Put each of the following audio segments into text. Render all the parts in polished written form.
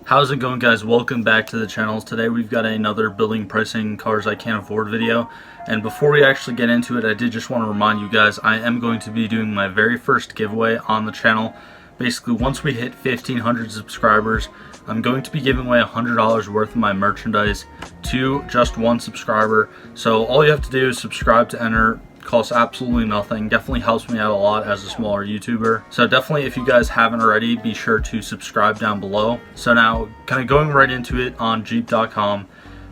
How's it going, guys? Welcome back to the channel. Today we've got another building pricing cars I can't afford video, and before we actually get into it, I did just want to remind you guys I am going to be doing my very first giveaway on the channel. Basically, once we hit 1,500 subscribers, I'm going to be giving away $100 worth of my merchandise to just one subscriber. So all you have to do is subscribe to enter. Costs absolutely nothing. Definitely helps me out a lot as a smaller YouTuber. So definitely, if you guys haven't already, be sure to subscribe down below. So now, kind of going right into it on Jeep.com.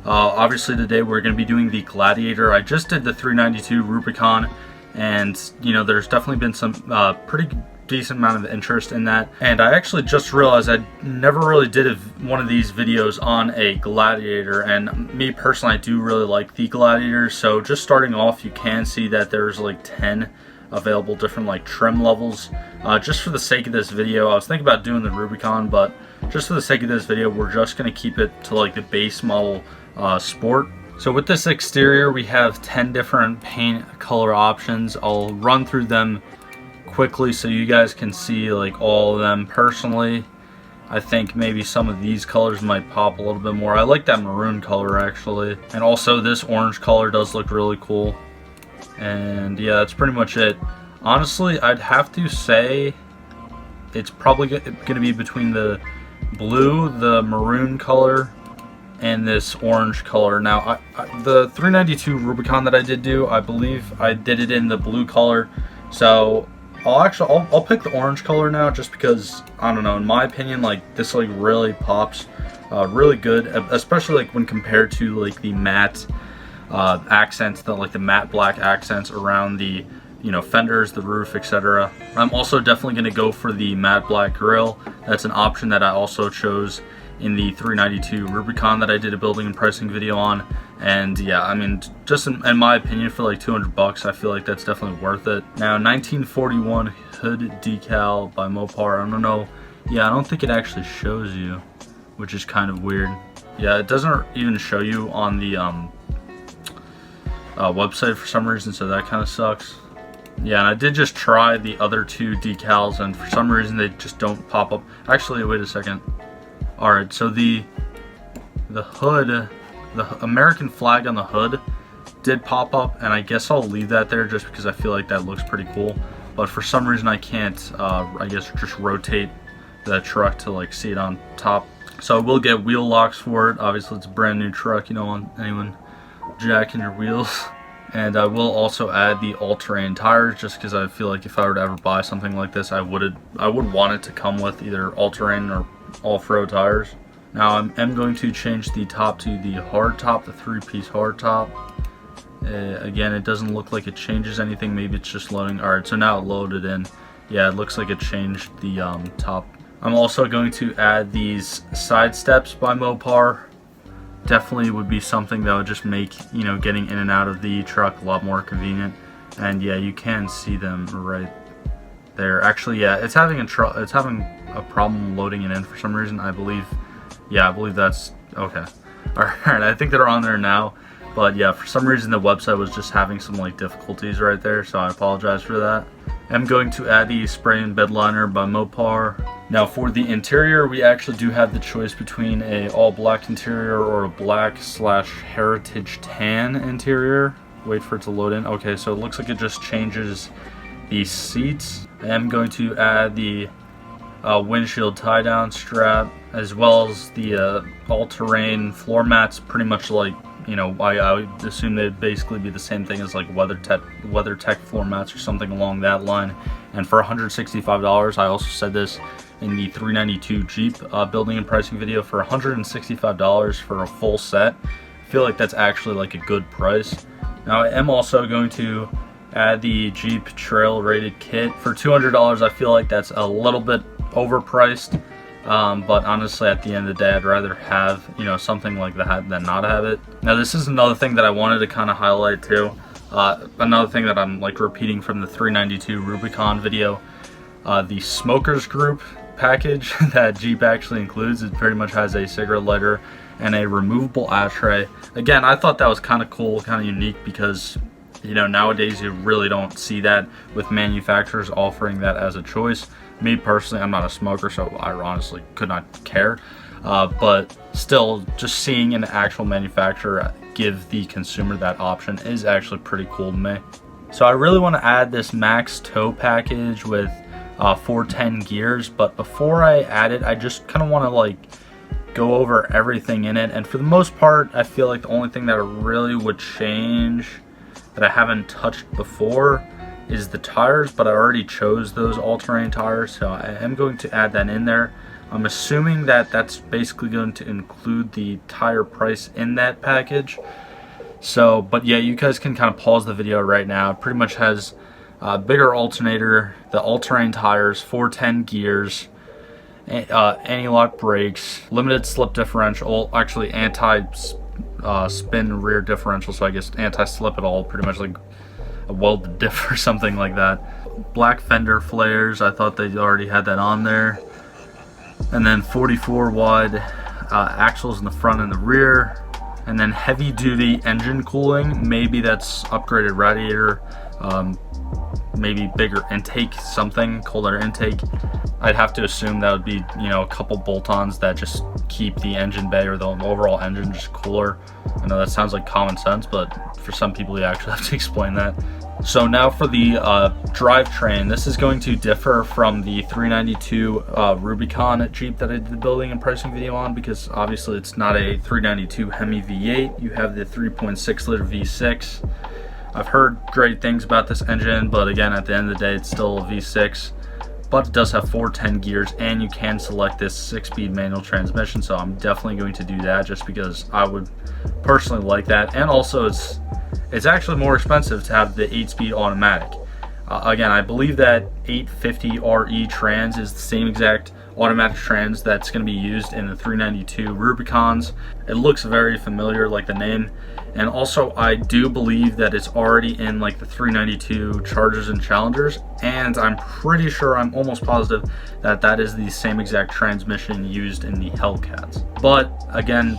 Obviously today we're going to be doing the Gladiator. I just did the 392 Rubicon, and you know, there's definitely been some pretty decent amount of interest in that, and I actually just realized I never really did one of these videos on a Gladiator, and me personally, I do really like the Gladiator. So just starting off, you can see that there's like 10 available different like trim levels. Just for the sake of this video, I was thinking about doing the Rubicon, but just for the sake of this video, we're just going to keep it to like the base model Sport. So with this exterior, we have 10 different paint color options. I'll run through them quickly so you guys can see like all of them. Personally, I think maybe some of these colors might pop a little bit more. I like that maroon color actually, and also this orange color does look really cool. And yeah, that's pretty much it. Honestly, I'd have to say it's probably gonna be between the blue, the maroon color, and this orange color. Now the 392 Rubicon that I did do, I believe I did it in the blue color, so I'll pick the orange color now, just because, I don't know, in my opinion, like this like really pops really good, especially like when compared to like the matte accents, the matte black accents around the, you know, fenders, the roof, etc. I'm also definitely going to go for the matte black grille. That's an option that I also chose in the 392 Rubicon that I did a building and pricing video on. And yeah, I mean, just in my opinion, for like 200 bucks, I feel like that's definitely worth it. Now, 1941 hood decal by Mopar. I don't know. Yeah, I don't think it actually shows you, which is kind of weird. Yeah, it doesn't even show you on the website for some reason, so that kind of sucks. Yeah, and I did just try the other two decals, and for some reason they just don't pop up. Actually, wait a second. Alright, so the hood, the American flag on the hood did pop up, and I guess I'll leave that there just because I feel like that looks pretty cool. But for some reason I can't, I guess, just rotate the truck to like see it on top. So I will get wheel locks for it. Obviously it's a brand new truck, you don't want anyone jacking your wheels. And I will also add the all-terrain tires, just because I feel like if I were to ever buy something like this, I would want it to come with either all-terrain or off-road tires. Now I am going to change the top to the hard top, the 3-piece hard top. Again, it doesn't look like it changes anything. Maybe it's just loading. Alright, so now it loaded in. Yeah, it looks like it changed the top. I'm also going to add these side steps by Mopar. Definitely would be something that would just make, you know, getting in and out of the truck a lot more convenient. And yeah, you can see them right there. Actually, yeah, it's having a problem loading it in for some reason, I believe. Yeah, I believe that's okay. Alright, I think they're on there now, but yeah, for some reason the website was just having some like difficulties right there, so I apologize for that. I'm going to add the spray and bed liner by Mopar. Now for the interior, we actually do have the choice between a all black interior or a black / heritage tan interior. Wait for it to load in. Okay, so it looks like it just changes the seats. I am going to add the windshield tie down strap, as well as the all-terrain floor mats. Pretty much like, you know, I would assume they'd basically be the same thing as like WeatherTech floor mats or something along that line. And for $165, I also said this in the 392 Jeep building and pricing video, for $165 for a full set, I feel like that's actually like a good price. Now I am also going to add the Jeep Trail Rated Kit for $200. I feel like that's a little bit overpriced, but honestly at the end of the day I'd rather have, you know, something like that than not have it. Now this is another thing that I wanted to kind of highlight too. Another thing that I'm like repeating from the 392 Rubicon video, the smokers group package that Jeep actually includes. It pretty much has a cigarette lighter and a removable ashtray. Again, I thought that was kind of cool, kind of unique, because you know, nowadays you really don't see that with manufacturers offering that as a choice. Me personally, I'm not a smoker, so I honestly could not care. but still, just seeing an actual manufacturer give the consumer that option is actually pretty cool to me. So I really want to add this max tow package with 410 gears, but before I add it, I just kind of want to like go over everything in it. And for the most part, I feel like the only thing that I really would change that I haven't touched before is the tires, but I already chose those all-terrain tires, so I am going to add that in there. I'm assuming that that's basically going to include the tire price in that package. So, but yeah, you guys can kind of pause the video right now. It pretty much has a bigger alternator, the all-terrain tires, 410 gears, anti-lock brakes, limited slip differential, actually anti-spin rear differential, so I guess anti-slip at all, pretty much like a welded diff or something like that. Black fender flares, I thought they already had that on there. And then 44 wide axles in the front and the rear. And then heavy duty engine cooling, maybe that's upgraded radiator, maybe bigger intake, something, colder intake. I'd have to assume that would be, you know, a couple bolt-ons that just keep the engine bay or the overall engine just cooler. I know that sounds like common sense, but for some people you actually have to explain that. So now for the drivetrain, this is going to differ from the 392 Rubicon Jeep that I did the building and pricing video on, because obviously it's not a 392 Hemi V8. You have the 3.6 liter V6. I've heard great things about this engine, but again, at the end of the day, it's still a V6. But it does have 410 gears, and you can select this 6-speed manual transmission, so I'm definitely going to do that just because I would personally like that. And also it's actually more expensive to have the 8-speed automatic. Again, I believe that 850 RE trans is the same exact automatic trans that's going to be used in the 392 Rubicons. It looks very familiar, like the name. And also, I do believe that it's already in like the 392 Chargers and Challengers, and I'm pretty sure, I'm almost positive that that is the same exact transmission used in the Hellcats. But again,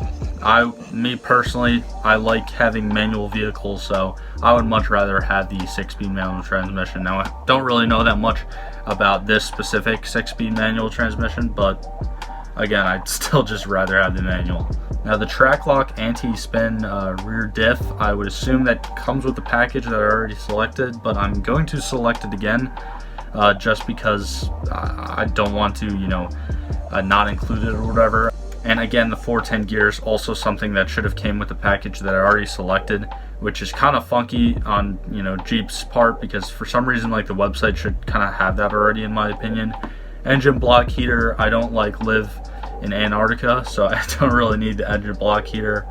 me personally, I like having manual vehicles, so I would much rather have the 6-speed manual transmission. Now, I don't really know that much about this specific 6-speed manual transmission, but again, I'd still just rather have the manual. Now the track lock anti-spin rear diff, I would assume that comes with the package that I already selected, but I'm going to select it again just because I don't want to, you know, not include it or whatever. And again, the 410 gears, also something that should have came with the package that I already selected, which is kind of funky on, you know, Jeep's part, because for some reason, like, the website should kind of have that already, in my opinion. Engine block heater, I don't live in Antarctica, so I don't really need the engine block heater.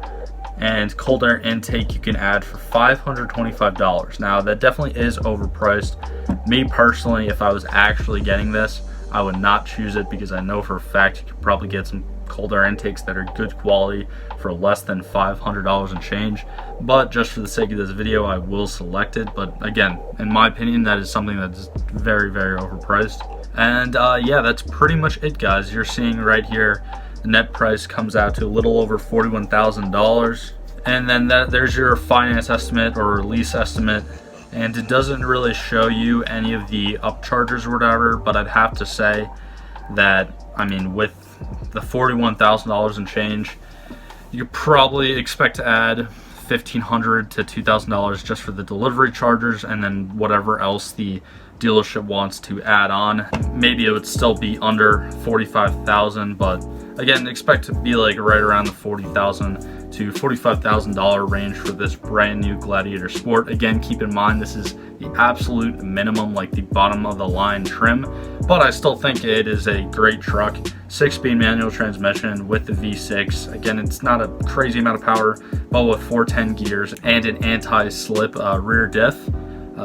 And cold air intake you can add for $525. Now that definitely is overpriced. Me personally, if I was actually getting this, I would not choose it, because I know for a fact you could probably get some cold air intakes that are good quality for less than $500 and change. But just for the sake of this video, I will select it. But again, in my opinion, that is something that is very, very overpriced. And yeah, that's pretty much it, guys. You're seeing right here, the net price comes out to a little over $41,000. And then there's your finance estimate or lease estimate. And it doesn't really show you any of the upcharges or whatever, but I'd have to say that, I mean, with the $41,000 and change, you could probably expect to add $1,500 to $2,000 just for the delivery charges, and then whatever else the dealership wants to add on. Maybe it would still be under $45,000, but again, expect to be like right around the $40,000 to $45,000 range for this brand new Gladiator Sport. Again, keep in mind this is the absolute minimum, like the bottom of the line trim, but I still think it is a great truck. 6-speed manual transmission with the V6. Again, it's not a crazy amount of power, but with 410 gears and an anti-slip rear diff,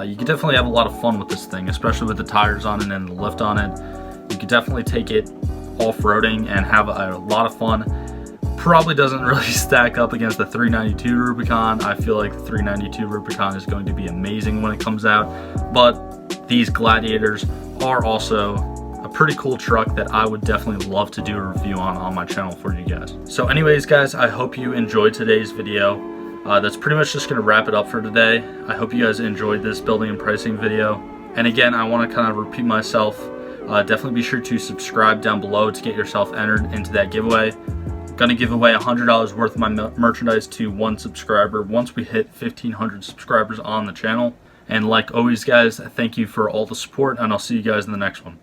you can definitely have a lot of fun with this thing, especially with the tires on it and the lift on it. You could definitely take it off-roading and have a lot of fun. Probably doesn't really stack up against the 392 Rubicon. I feel like the 392 Rubicon is going to be amazing when it comes out, but these Gladiators are also a pretty cool truck that I would definitely love to do a review on my channel for you guys. So anyways, guys, I hope you enjoyed today's video. That's pretty much just going to wrap it up for today. I hope you guys enjoyed this building and pricing video. And again, I want to kind of repeat myself. Definitely be sure to subscribe down below to get yourself entered into that giveaway. Gonna give away $100 worth of my merchandise to one subscriber once we hit 1,500 subscribers on the channel. And like always, guys, thank you for all the support, and I'll see you guys in the next one.